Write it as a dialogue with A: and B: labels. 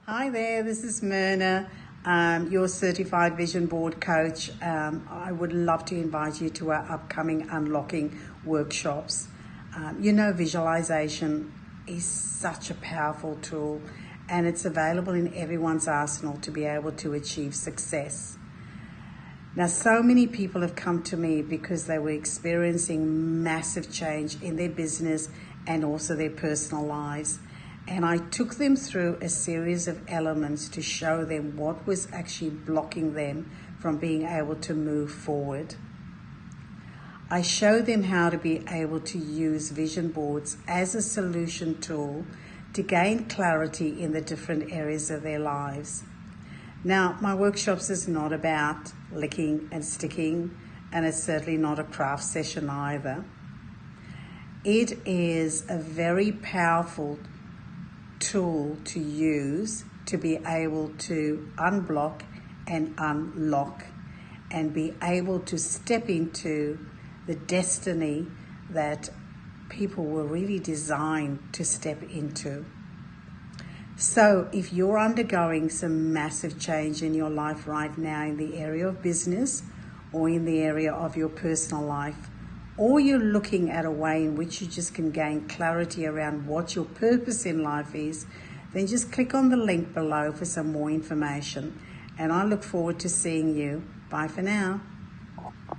A: Hi there, this is Myrna, your certified vision board coach. I would love to invite you to our upcoming unlocking workshops. Visualization is such a powerful tool and it's available in everyone's arsenal to be able to achieve success. Now, so many people have come to me because they were experiencing massive change in their business and also their personal lives. And I took them through a series of elements to show them what was actually blocking them from being able to move forward. I showed them how to be able to use vision boards as a solution tool to gain clarity in the different areas of their lives. Now, my workshops is not about licking and sticking, and it's certainly not a craft session either. It is a very powerful tool to use to be able to unblock and unlock and be able to step into the destiny that people were really designed to step into. So if you're undergoing some massive change in your life right now in the area of business or in the area of your personal life, or you're looking at a way in which you just can gain clarity around what your purpose in life is, then just click on the link below for some more information. And I look forward to seeing you. Bye for now.